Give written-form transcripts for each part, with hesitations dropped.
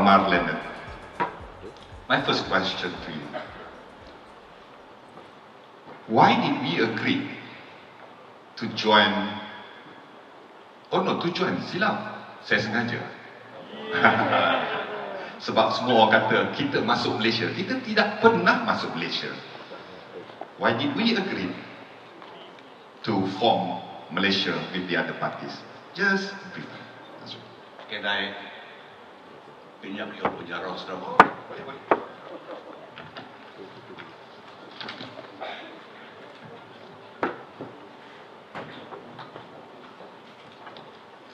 Amar Leonard. My first question to you. Why did we agree to join, oh no, to join, silap, saya sengaja. Sebab semua orang kata kita masuk Malaysia, kita tidak pernah masuk Malaysia. Why did we agree to form Malaysia with the other parties? Just briefly. Can I pinjam your punya roster?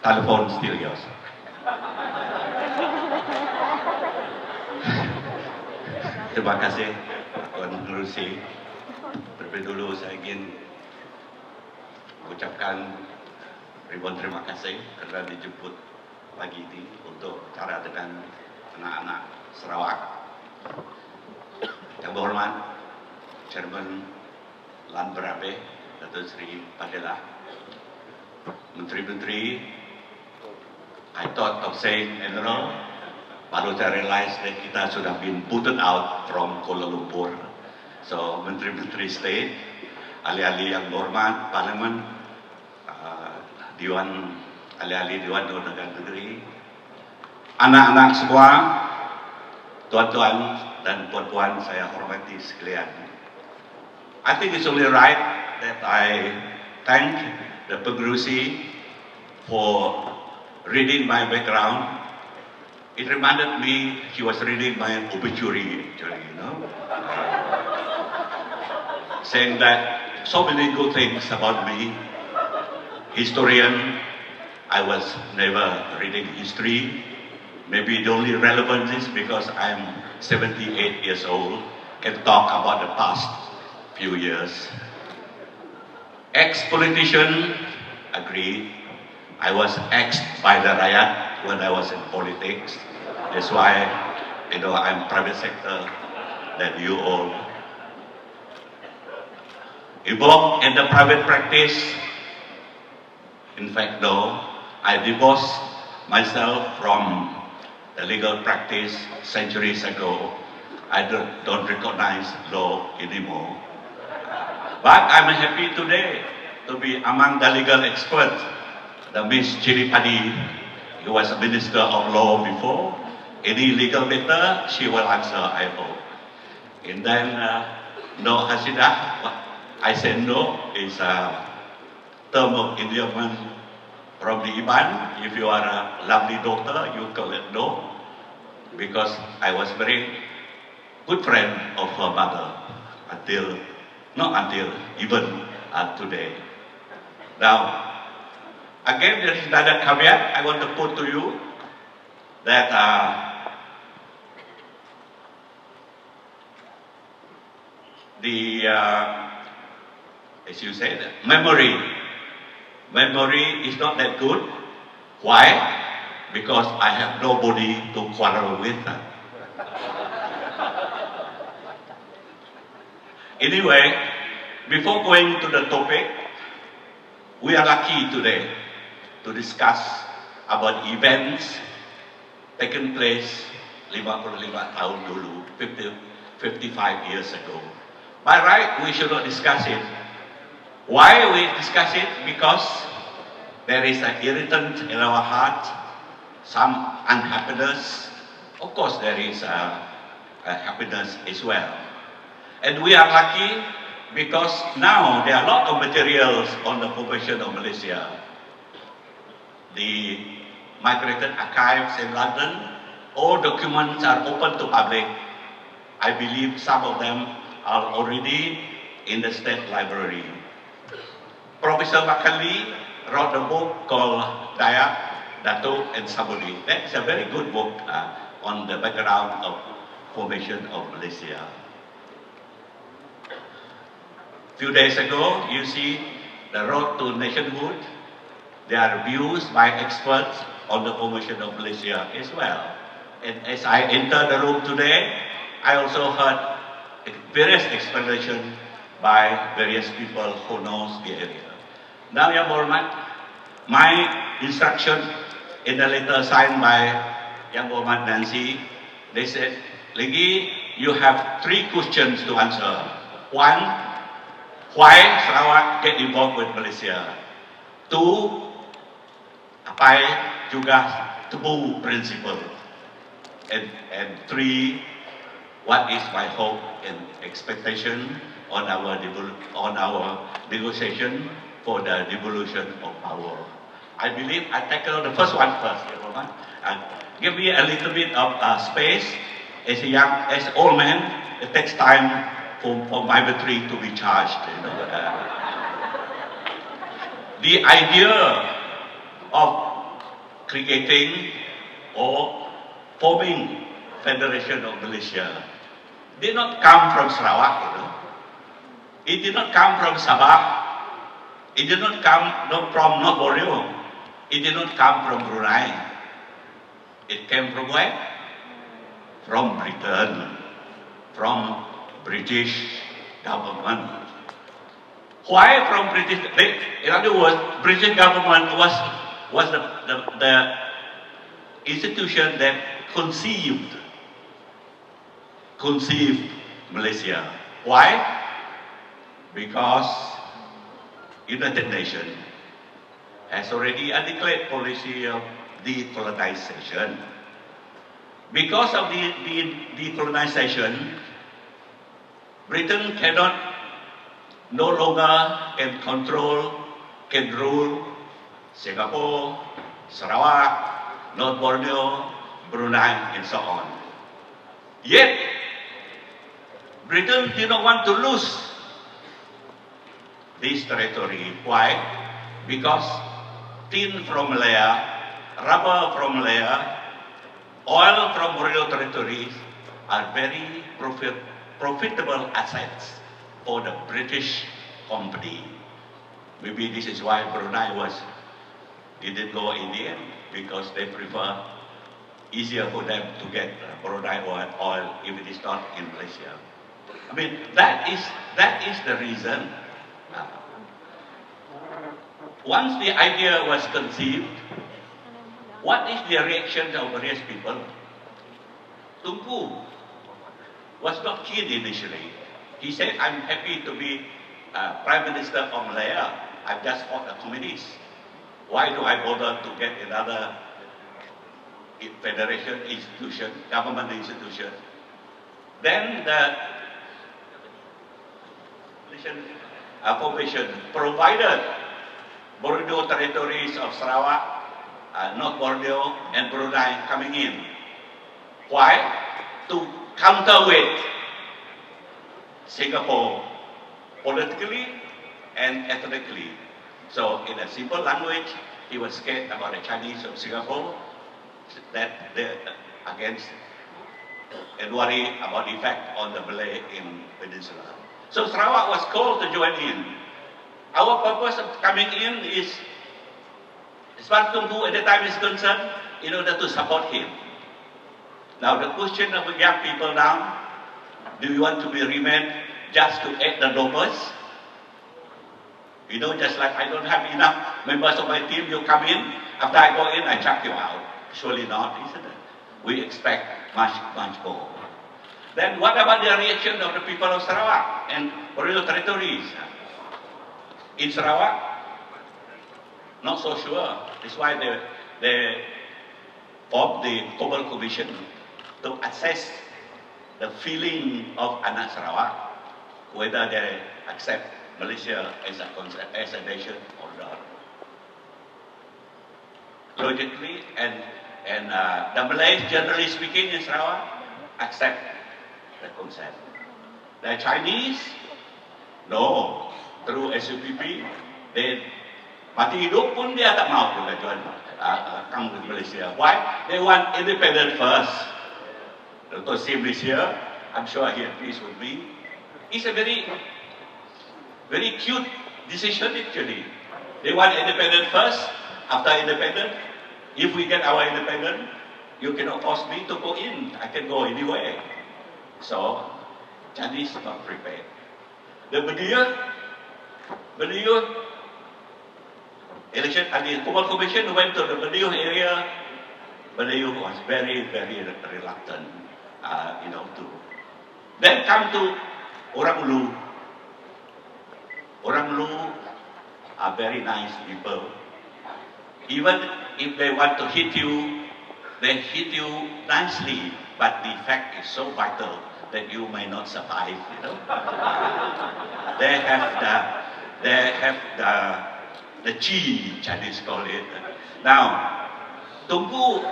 Telephone still yours. Terima kasih, Tuan Pengerusi. Terlebih dulu saya ingin mengucapkan ribuan terima kasih kerana dijemput pagi ini untuk bicara dengan anak-anak Sarawak. Yang berhormat Chairman Lan Berabe, Datuk Seri Padilla, Menteri-Menteri, I thought of saying General, baru saya realize that kita sudah been booted out from Kuala Lumpur. So, Menteri-Menteri State, ahli-ahli yang berhormat, Parlimen, Dewan, ahli-ahli Dewan Negara Negeri, anak-anak semua, tuan-tuan dan puan-puan saya hormati sekalian. I think it's only right that I thank the Pengerusi for reading my background. It reminded me he was reading my obituary, actually, you know, saying that so many good things about me. Historian, I was never reading history. Maybe the only relevant is because I'm 78 years old, can talk about the past few years. Ex-politician, agreed. I was axed by the rakyat when I was in politics. That's why, you know, I'm private sector than you all. Involved in the private practice. In fact, no, I divorced myself from the legal practice centuries ago. I don't recognize law anymore. But I'm happy today to be among the legal experts. The Miss Chili Padi, who was a Minister of Law before. Any legal matter, she will answer, I hope. And then, no Hasidah, I said no, is a term of endearment from the Iban. If you are a lovely daughter, you call it no. Because I was very good friend of her mother until, not until, even today. Now, again, there is another caveat I want to put to you that as you said, memory is not that good. Why? Because I have nobody to quarrel with. Anyway, before going to the topic, we are lucky today to discuss about events taken place 55 tahun dulu, 55 years ago. By right, we should not discuss it. Why we discuss it? Because there is an irritant in our heart, some unhappiness. Of course, there is a happiness as well. And we are lucky because now there are a lot of materials on the formation of Malaysia. The migrated archives in London, all documents are open to public. I believe some of them are already in the State Library. Professor Makali wrote a book called Dayak, Datuk and Sabudi. That is a very good book on the background of formation of Malaysia. Few days ago, you see the road to nationhood. There are views by experts on the formation of Malaysia as well. And as I enter the room today, I also heard various explanations by various people who knows the area. Now, Yang Berhormat, my instruction in the letter signed by young woman Nancy, they said, Ligi, you have 3 questions to answer. 1, why Sarawak get involved with Malaysia? 2, apa juga tebu principle? And 3, what is my hope and expectation on our negotiation for the devolution of power? I believe I tackle the first one first. Give me a little bit of space. As an old man, it takes time for my battery to be charged. The idea of creating or forming Federation of Malaysia did not come from Sarawak. It did not come from Sabah. It did not come from North Borneo. It did not come from Brunei. It came from where? From Britain, from British government. Why from British? In other words, British government was the institution that conceived Malaysia. Why? Because United Nations has already a declared policy of decolonization. Because of the decolonization, Britain no longer can rule Singapore, Sarawak, North Borneo, Brunei, and so on. Yet, Britain did not want to lose this territory. Why? Because tin from Malaya, rubber from Malaya, oil from Borneo territories are very profitable assets for the British company. Maybe this is why Brunei didn't go in the end, because they prefer easier for them to get Brunei oil if it is not in Malaysia. I mean, that is the reason. Once the idea was conceived, what is the reaction of various people? Tunku was not keen initially. He said, I'm happy to be Prime Minister of Malaya. I've just fought the communists. Why do I bother to get another federation institution, government institution? Then the formation provided Borneo territories of Sarawak, North Borneo, and Brunei coming in. Why? To counterweight Singapore politically and ethnically. So, in a simple language, he was scared about the Chinese of Singapore, against, and worry about the effect on the Malay in Peninsula. So Sarawak was called to join in. Our purpose of coming in is, as far as Tunku at the time is concerned, in order to support him. Now the question of the young people now, do you want to be remain just to aid the locals? Just like I don't have enough members of my team, you come in, after I go in, I chuck you out. Surely not, isn't it? We expect much more. Then what about the reaction of the people of Sarawak and Borneo territories? In Sarawak, not so sure. That's why they formed the Global Commission to assess the feeling of anak Sarawak, whether they accept Malaysia as a nation or not. Logically, and the Malays, generally speaking, in Sarawak, accept the concept. The Chinese, no. Through SUPP, they mati hidup pun dia tak mau juga join come with Malaysia. Why? They want independent first. Dr. Sim is here. I'm sure he agrees with me. It's a very cute decision actually. They want independent first. After independent, if we get our independent, you cannot force me to go in. I can go anywhere. So, Chinese not prepared. The Benue election, and the Global Commission went to the Benue area Beliau was very, very reluctant, to. Then come to orang Ulu. Orang Ulu are very nice people. Even if they want to hit you, they hit you nicely, but the effect is so vital that you may not survive. They have the chi, Chinese call it. Now, Tunku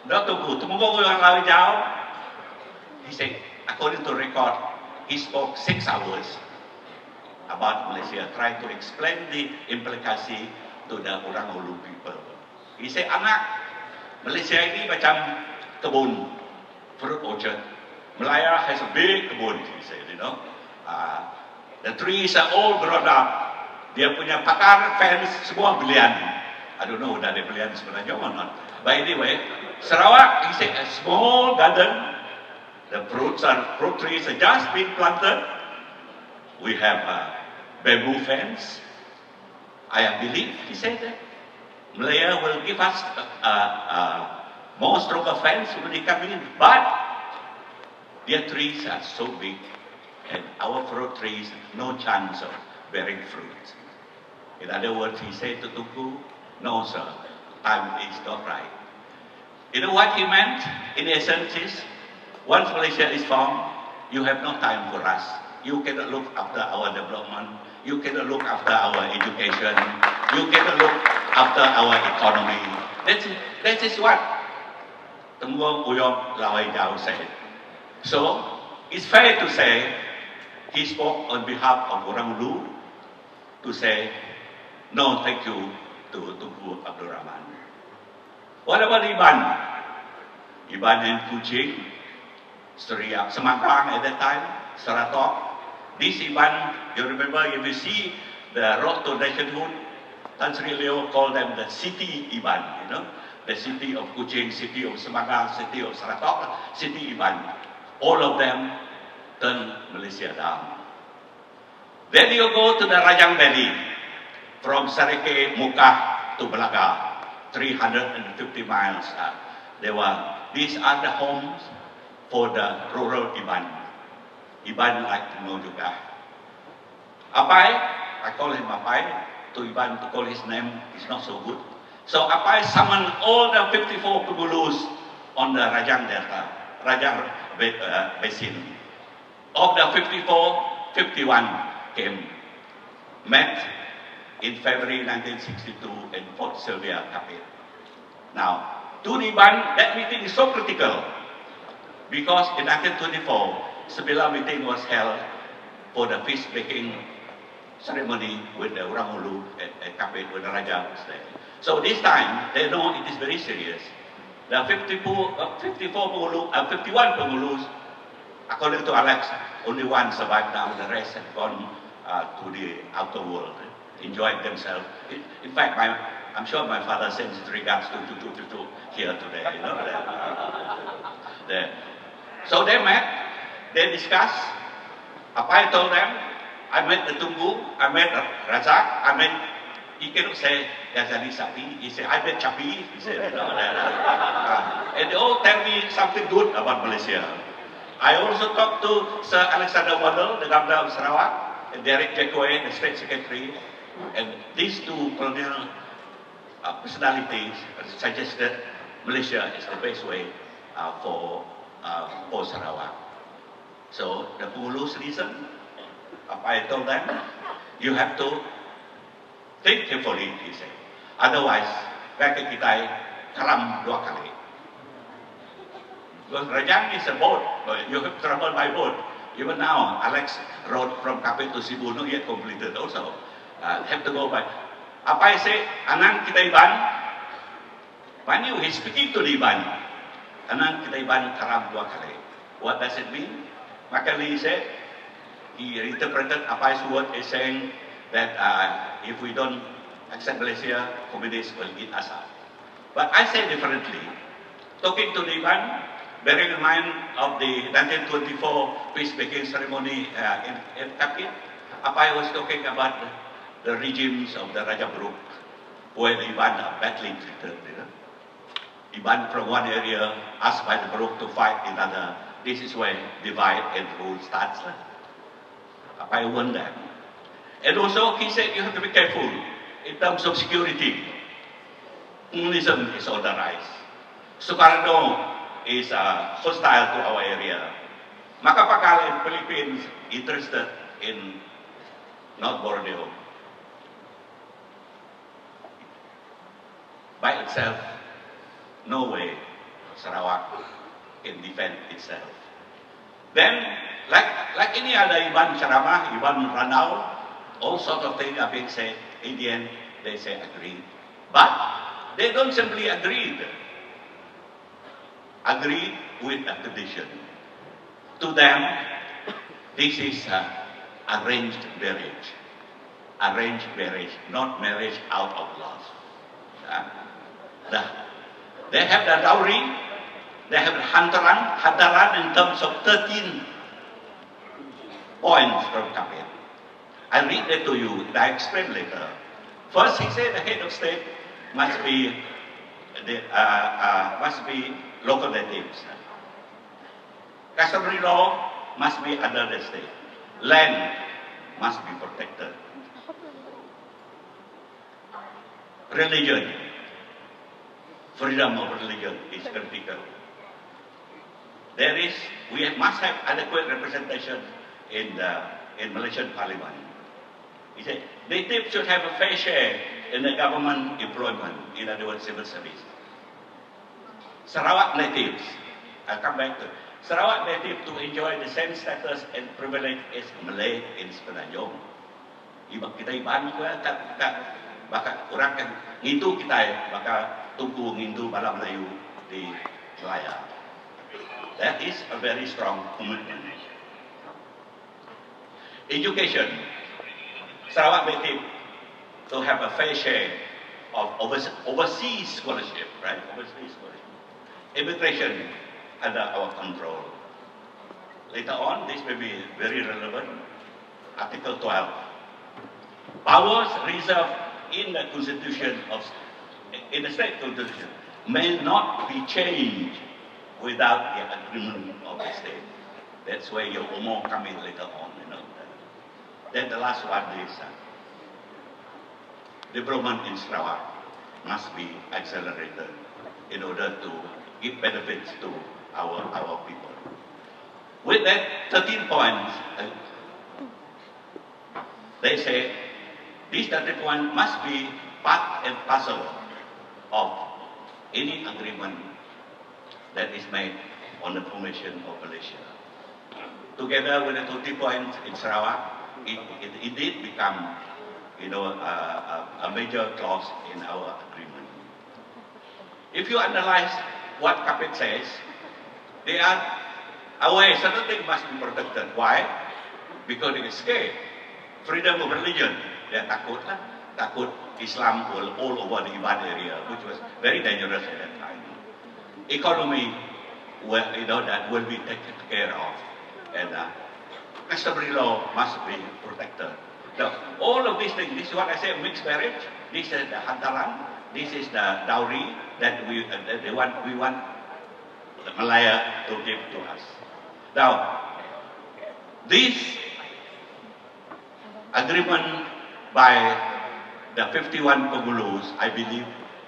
orang Lawi Jau, he said, according to record, he spoke 6 hours about Malaysia, trying to explain the implication to the orang Ulu people. He said, anak, Malaysia ini macam kebun, fruit orchard. Malaya has a big kebun, he said, the trees are all grown up. Dia punya pagar fence semua belian. I don't know whether they belian sebenarnya or not. But anyway, Sarawak, he said, a small garden. The fruit trees are just being planted. We have a bamboo fence. I believe, he said that Malaya will give us a more stronger fence when they come in. But their trees are so big, and our fruit trees, no chance of bearing fruit. In other words, he said to Tunku, no sir, time is not right. You know what he meant? In essence is, once Malaysia is formed, you have no time for us. You cannot look after our development. You cannot look after our education. You cannot look after our economy. That is what Tengku Uyong Lawai Jau said. So, it's fair to say, he spoke on behalf of orang Ulu to say, no, thank you to Tunku Abdul Rahman. What about Iban? Iban and Kuching, Semangkang at that time, Saratok. This Iban, you remember, if you see the road to nationhood, Tan Sri Leo called them the city Iban, the city of Kuching, city of Semangkang, city of Saratok, city Iban. All of them turned Malaysia down. Then you go to the Rajang Valley, from Sarike, Mukah to Belaga, 350 miles. These are the homes for the rural Iban. Iban like to know juga. Apai, I call him Apai. To Iban to call his name is not so good. So Apai summoned all the 54 Pengulus on the Rajang Delta, Rajang Basin. Of the 54, 51 came, met in February 1962 in Port Sylvia, Kapit. Now, to Iban, that meeting is so critical because in 1924, Sebila meeting was held for the feast-making ceremony with the Orang Ulu at Kapit, when the Raja was there. So this time, they know it is very serious. The 51 Pengulus, according to Alex, only one survived now, the rest have gone to the outer world, enjoying themselves. In fact, I'm sure my father sends regards to here today, there. So they met, they discussed. Apai told them, I met the Tunku, I met Razak, I met, he cannot say Ghazali Sapi, he said, I met Chapi, he said, and they all tell me something good about Malaysia. I also talked to Sir Alexander Waddell, the Governor of Sarawak, and Derek Jackoe, the State Secretary, and these two colonial personalities suggested Malaysia is the best way for Sarawak. So the Pengulus reasoned. I told them, you have to think carefully, he said. Otherwise, kaki kita karam 2 kali. Because Rajang is a boat, you have to travel by boat. Even now, Alex road from Kapit to Cebu not yet completed also. Have to go by. Apa say, anang kita Iban, when you he's speaking to the Iban, anang kita Iban karam 2 kali. What does it mean? Makali said, he interpreted Apai's word as saying that if we don't accept Malaysia, communists will eat us up. But I say differently. Talking to the Iban, bearing in mind of the 1924 peacemaking ceremony in Kapit, Apai was talking about the regimes of the Raja group, where the Iban are badly treated. Iban from one area, asked by the group to fight another. This is when divide and rule starts. I warned them. And also, he said you have to be careful in terms of security. Communism is on the rise. Sukarno is hostile to our area. Makapakal in Philippines interested in North Borneo. By itself, no way Sarawak can defend itself. Then, like any other Iban Saramah, Iban Ranau, all sorts of things are being said. In the end, they say agreed. But they don't simply agree. Agree with a condition. To them, this is arranged marriage. Arranged marriage, not marriage out of love. They have the dowry, they have the hantaran in terms of 13 points from Kapit. I'll read that to you, and I explain later. First, he said the head of state must be local natives. Customary law must be under the state. Land must be protected. Religion, freedom of religion is critical. We must have adequate representation in Malaysian Parliament. He said, natives should have a fair share in the government employment, in other words, civil service. Sarawak natives, I'll come back to Sarawak native to enjoy the same status and privilege as Malay in Semenanjung. Ibang kita iban ko baka orang kan ngintu kita baka tunggu ngintu bala Melayu di Malaya. That is a very strong commitment. Education. Sarawak native to have a fair share of overseas scholarship, right? Overseas scholarship. Immigration under our control. Later on, this may be very relevant. Article 12. Powers reserved in the Constitution in the state constitution may not be changed without the agreement of the state. That's where your Omo come in later on. Then the last one is development in Sarawak must be accelerated in order to give benefits to our people. With that 13 points, they say these 13 points must be part and parcel of any agreement that is made on the formation of Malaysia. Together with the 20 points in Sarawak, it did become, a major clause in our agreement. If you analyze what Kapit says, they are aware certain things must be protected. Why? Because they are scared. Freedom of religion. They are takut Islam all over the Iban area, which was very dangerous at that time. Economy, that will be taken care of. And customary law must be protected. Now, all of these things, this is what I say, mixed marriage. This is the hantaran. This is the dowry that we want the Malaya to give to us. Now, this agreement by the 51 Pengurus, I believe,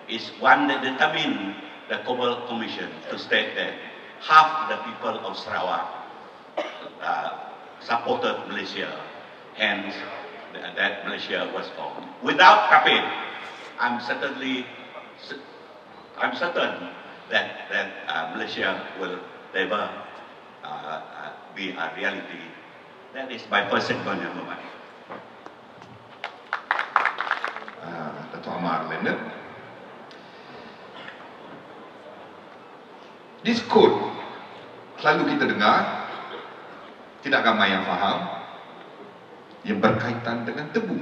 is one that determined the Cobble Commission to state that half the people of Sarawak supported Malaysia, hence that Malaysia was formed. Without Kapit, I'm certain that Malaysia will never be a reality. That is my first statement, Muhammad. Dato' Amar Leonard. This code selalu kita dengar, tidak ramai yang faham, yang berkaitan dengan tebu.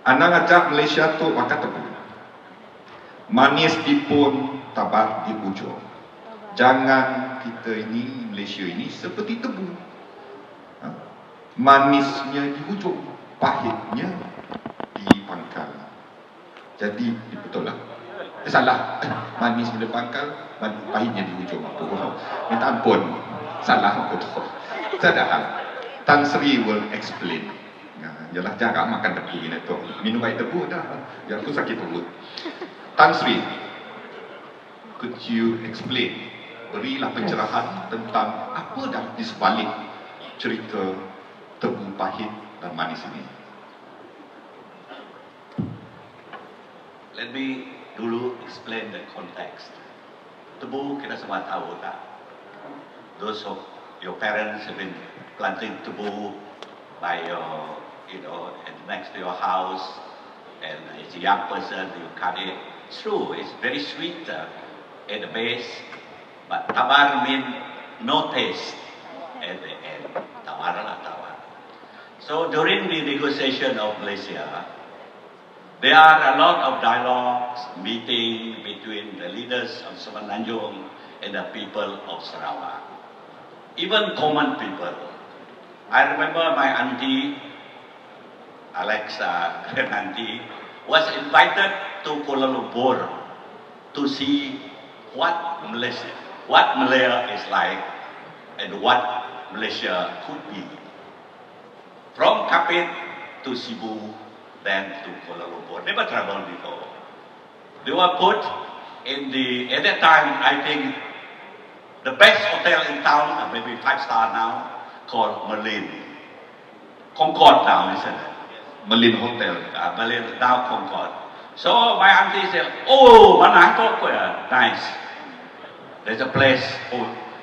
Anak ajak Malaysia tu makan tebu. Manis dipun tabar di ujung. Jangan kita ini, Malaysia ini seperti tebu. Manisnya di ujung, pahitnya di pangkal. Jadi betul lah. Salah. Manis bila pangkal, pahitnya di hujung. Minta ampun. Salah aku tu. Sedangkan Tan Sri will explain. Yalah jaga makan tebu ini tu. Minum air tebu dah. Yang tu sakit perut. Tan Sri, could you explain? Berilah pencerahan tentang apa dah di sebalik cerita tebu pahit dan manis ini. Let me dulu explain the context. Tebu kita semua tahu tak? Those of your parents have been planting tebu by your, and next to your house, and as a young person you cut it. It's true, it's very sweet at the base, but tabar means no taste at the end. Tawar lah tawar. So during the negotiation of Malaysia, there are a lot of dialogues, meeting between the leaders of Semenanjung and the people of Sarawak. Even common people. I remember my auntie, Alexa, grand auntie, was invited to Kuala Lumpur to see what Malaya is like and what Malaysia could be. From Kapit to Cebu, then to Kuala Lumpur. Never traveled before. They were put in at that time, I think, the best hotel in town, maybe 5-star now, called Merlin. Concord now, isn't it? Merlin Hotel. Merlin, now Concord. So my auntie said, oh, Manako, nice. There's a place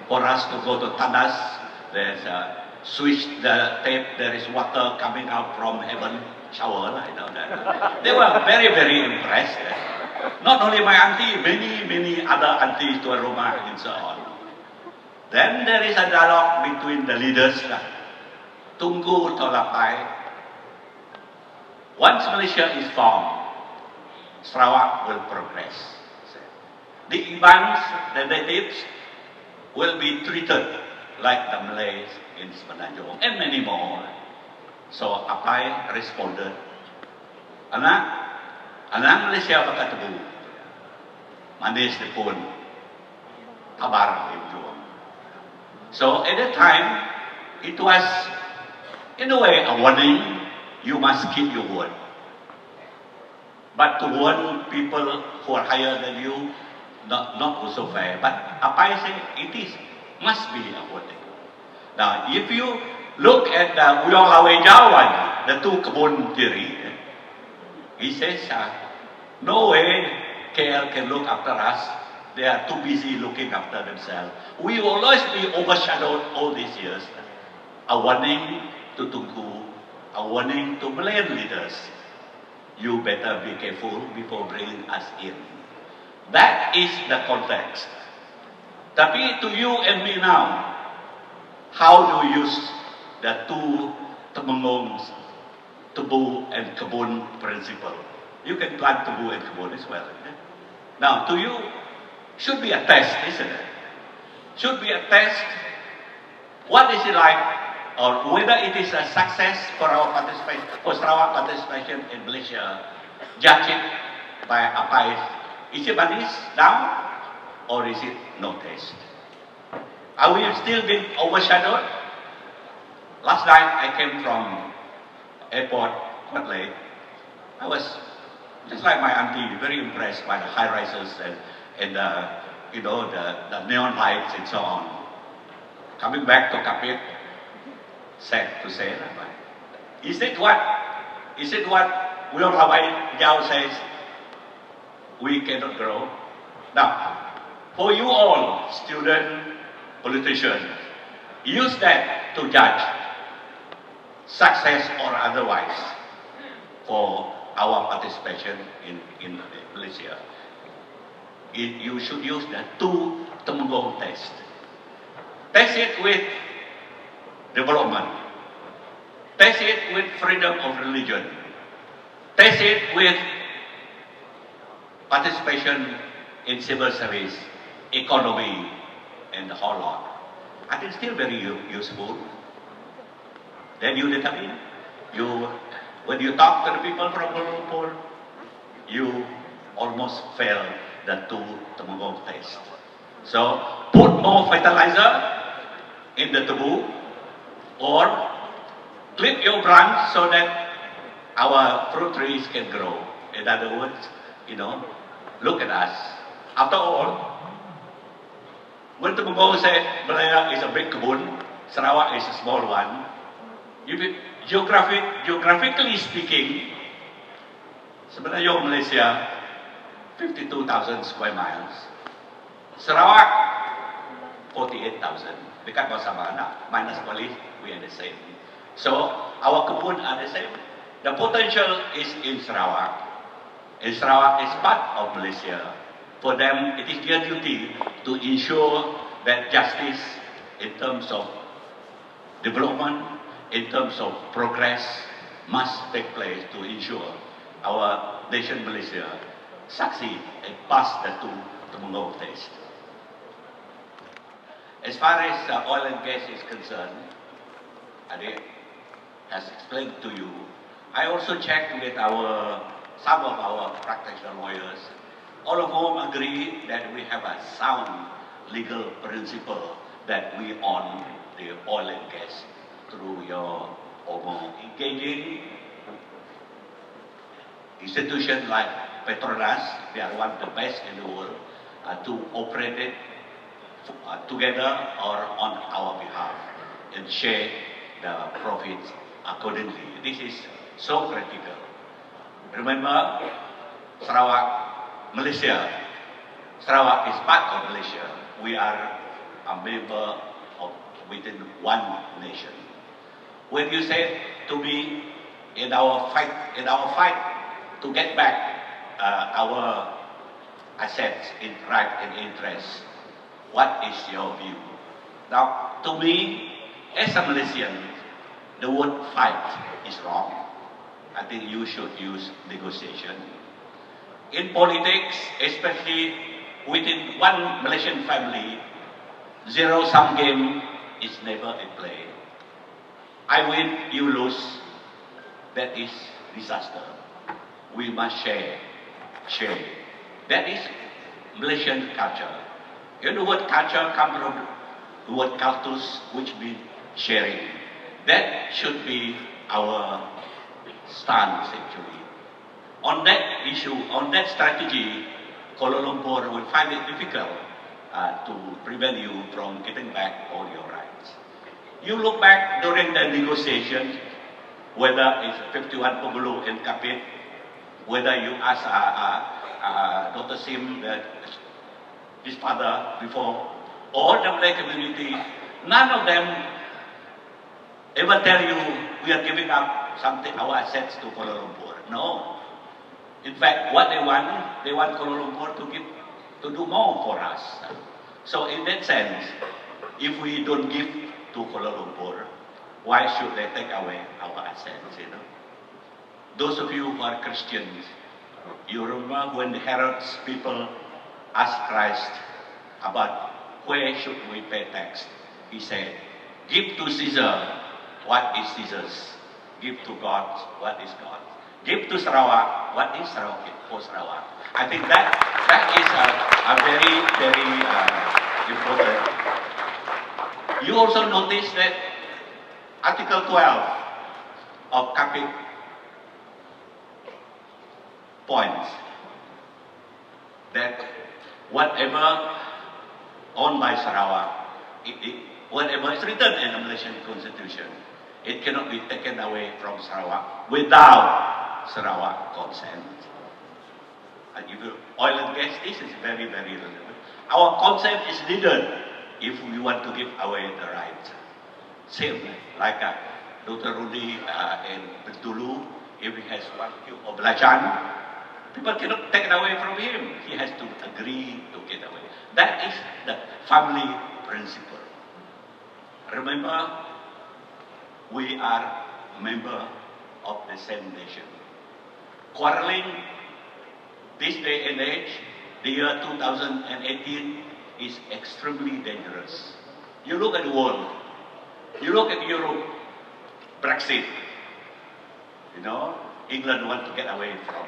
for us to go to Tandas. There's a switch the tape, there is water coming out from heaven. Shower, I know that. They were very, very impressed. Not only my auntie, many other aunties to Roma and so on. Then there is a dialogue between the leaders. Tunggu tolapai. Once Malaysia is formed, Sarawak will progress. The Ibans, the natives, will be treated like the Malays in Semenanjung and many more. So Apai responded, anak Malaysia pakai tebu, manis di pun, tabar di juang. So at that time, it was in a way a warning, you must keep your word. But to warn people who are higher than you, not also fair. But Apai said it must be a warning. Now, if you look at the Uyong Lawe Jawan, the two kebun theory, he says, no way KL can look after us. They are too busy looking after themselves. We will always be overshadowed all these years. A warning to Tunku, a warning to Malayan leaders. You better be careful before bringing us in. That is the context. Tapi to you and me now, how do you use the two Temenggong's tebu and kebun principle? You can plant tebu and kebun as well. Now, to you, should be a test, isn't it? Should be a test. What is it like, or whether it is a success for our participation, for Sarawak participation in Malaysia, judge it by Apai. Is it manis now, or is it no taste? Are we still being overshadowed? Last night I came from airport quite late. I was just like my auntie, very impressed by the high rises and the neon lights and so on. Coming back to Kapit, sad to say, is it what Uyong Lawai Yao says? We cannot grow. Now, for you all, student, politicians, use that to judge success or otherwise for our participation in Malaysia. You should use the two Temenggong test. Test it with development. Test it with freedom of religion. Test it with participation in civil service, economy, and the whole lot. I think still very useful. Then you determine, when you talk to the people from Kuala Lumpur, you almost fail the two Temanggung test. So put more fertilizer in the tubu, or clip your branch so that our fruit trees can grow. In other words, look at us. After all, when Temanggung said Malaya is a big kebun, Sarawak is a small one, geographically speaking, sebenarnya Malaysia 52,000 square miles, Sarawak 48,000. Dekat sama anak, minus Bali, we are the same. So our kebun are the same. The potential is in Sarawak. And Sarawak is part of Malaysia. For them, it is their duty to ensure that justice in terms of development, in terms of progress, must take place to ensure our nation Malaysia succeed and pass the two Temanggung test. As far as oil and gas is concerned, Adik has explained to you. I also checked with some of our practitioner lawyers, all of whom agree that we have a sound legal principle that we own the oil and gas through your OMO. Engaging institutions like Petronas, they are one of the best in the world, to operate it together or on our behalf and share the profits accordingly. This is so critical. Remember, Sarawak, Malaysia. Sarawak is part of Malaysia. We are a member of within one nation. When you said to me in our fight to get back our assets in right and interest, what is your view? Now, to me, as a Malaysian, the word fight is wrong. I think you should use negotiation. In politics, especially within one Malaysian family, zero-sum game is never in play. I win, you lose. That is disaster. We must share. That is Malaysian culture. You know what culture comes from? The word cultus, which means sharing. That should be our stance actually. On that issue, on that strategy, Kuala Lumpur will find it difficult to prevent you from getting back all your rights. You look back during the negotiations, whether it's 51 Pogulu and Kapit, whether you ask Dr. Sim, his father before, or the Malay community, none of them ever tell you we are giving up something, our assets to Kuala Lumpur. No. In fact, what they want Kuala Lumpur to do more for us. So in that sense, if we don't give to Kuala Lumpur, why should they take away our assets, Those of you who are Christians, you remember when Herod's people asked Christ about where should we pay tax? He said, give to Caesar what is Caesar's. Give to God what is God. Give to Sarawak what is Sarawak for Sarawak. I think that is a very, very important. You also notice that Article 12 of Kapit points that whatever owned by Sarawak, whatever is written in the Malaysian Constitution, it cannot be taken away from Sarawak without Sarawak consent. And if oil and gas, this is very, very relevant. Our consent is needed if we want to give away the right. Same like Dr. Rudy in Bintulu, if he has 1 cube of belacan, people cannot take it away from him. He has to agree to get away. That is the family principle. Remember, we are member of the same nation. Quarreling this day and age, the year 2018, is extremely dangerous. You look at the world, you look at Europe, Brexit. England wants to get away from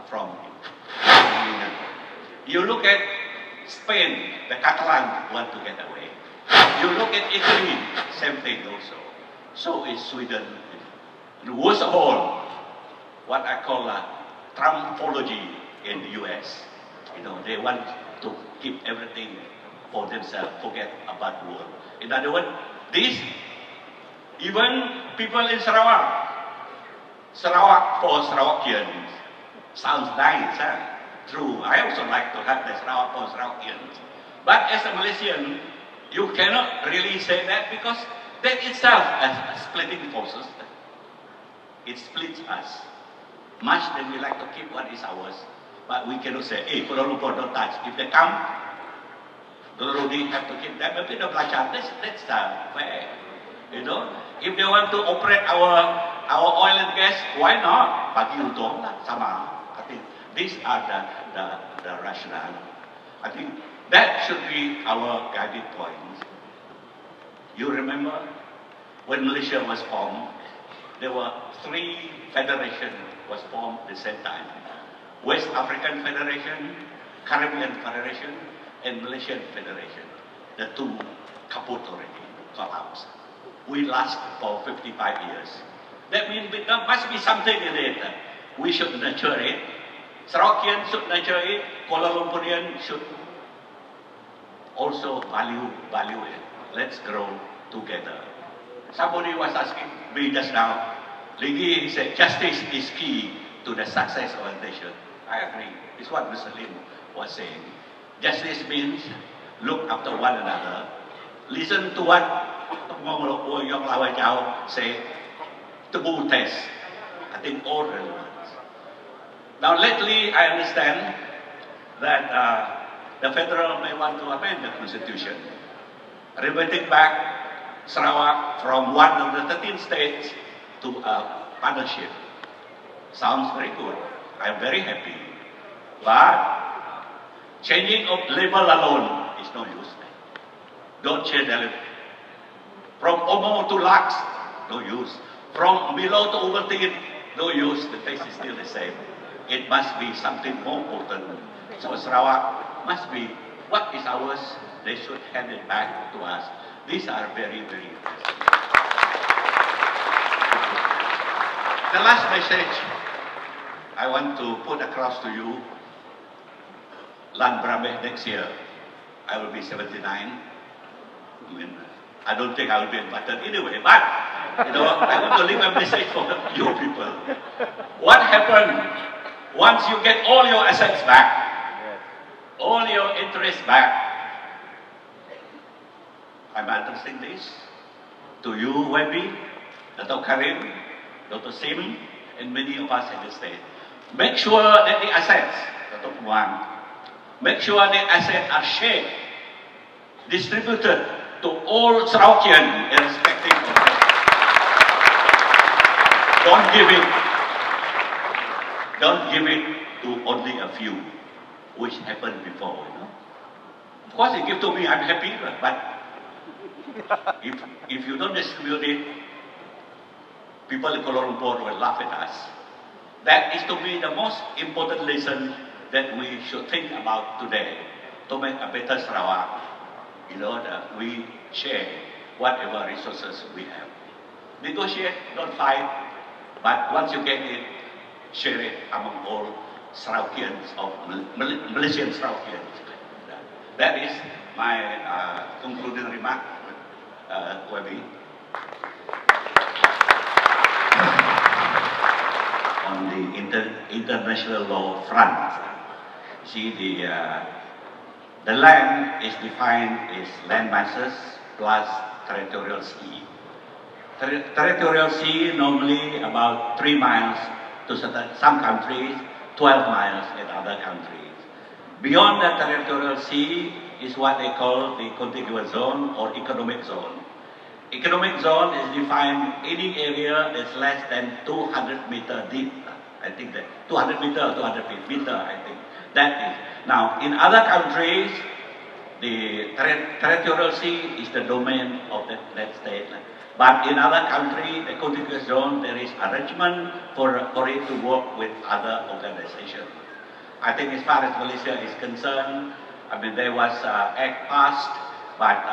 from Union. You look at Spain, the Catalan want to get away. You look at Italy, same thing also. So is Sweden. And worst of all, what I call Trumpology in the US. You know, they want to keep everything for themselves, forget about the world. In other words, this, even people in Sarawak for Sarawakians, sounds nice, huh? True. I also like to have the Sarawak for Sarawakians. But as a Malaysian, you cannot really say that because that itself as splitting forces. It splits us. Much than we like to keep what is ours. But we cannot say, hey, Kuala Lumpur, don't touch. If they come, Dolorodi have to keep them. But that's fair. You know, if they want to operate our oil and gas, why not? Bagi untung lah, sama. I think these are the rationale. I think that should be our guiding points. You remember when Malaysia was formed, there were 3 federations was formed at the same time. West African Federation, Caribbean Federation, and Malaysian Federation. The 2 kaput already, collapsed. We last for 55 years. That means there must be something in it. We should nurture it. Sarawakian should nurture it. Kuala Lumpurian should also value it. Let's grow together. Somebody was asking me just now, Ligi said justice is key to the success of a nation. I agree. It's what Mr. Lim was saying. Justice means look after one another. Listen to what Yong Lawai Chao say, taboo test. I think all relevant. Now lately I understand that the federal may want to amend the constitution, reverting back Sarawak from one of the 13 states to a partnership. Sounds very good. I'm very happy. But changing of label alone is no use. Don't change the label. From Omo to Lux, no use. From below to Ovaltine, no use. The taste is still the same. It must be something more important. So Sarawak must be what is ours. They should hand it back to us. These are very, very interesting. The last message I want to put across to you, Lan Brameh next year, I will be 79. I don't think I will be invited anyway, but you know, I want to leave a message for you people. What happened once you get all your assets back, all your interest back? I'm addressing this to you, Webby, Dr. Karim, Dr. Sim, and many of us in the state. Make sure that the assets, Dr. Puan, make sure the assets are shared, distributed to all Sarawakian irrespective of that. Don't give it to only a few, which happened before, you know. Of course, you give to me, I'm happy, but if you don't distribute it, people in Kuala Lumpur will laugh at us. That is to me the most important lesson that we should think about today to make a better Sarawak. You know, that we share whatever resources we have. Negotiate, don't fight, but once you get it, share it among all Sarawakians, of Malaysian Sarawakians. That is my concluding remark, Webby. On the international law front, see the land is defined as land masses plus territorial sea. Territorial sea normally about 3 miles to some countries, 12 miles in other countries. Beyond the territorial sea is what they call the contiguous zone or economic zone. Economic zone is defined any area that's less than 200 meter deep. I think that 200 meter, 200 meter, I think. That is. Now, in other countries, the territorial sea is the domain of that state. But in other countries, the contiguous zone, there is arrangement for it to work with other organizations. I think as far as Malaysia is concerned, I mean, there was an act passed, but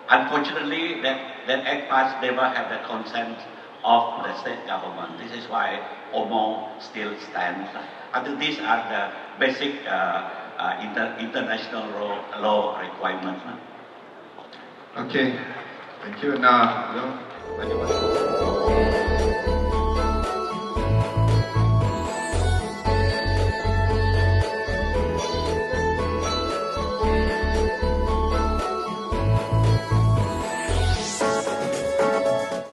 unfortunately, that act passed never had the consent of the state government. This is why OMO still stands. I think these are the basic international law requirements. Okay, thank you. Now,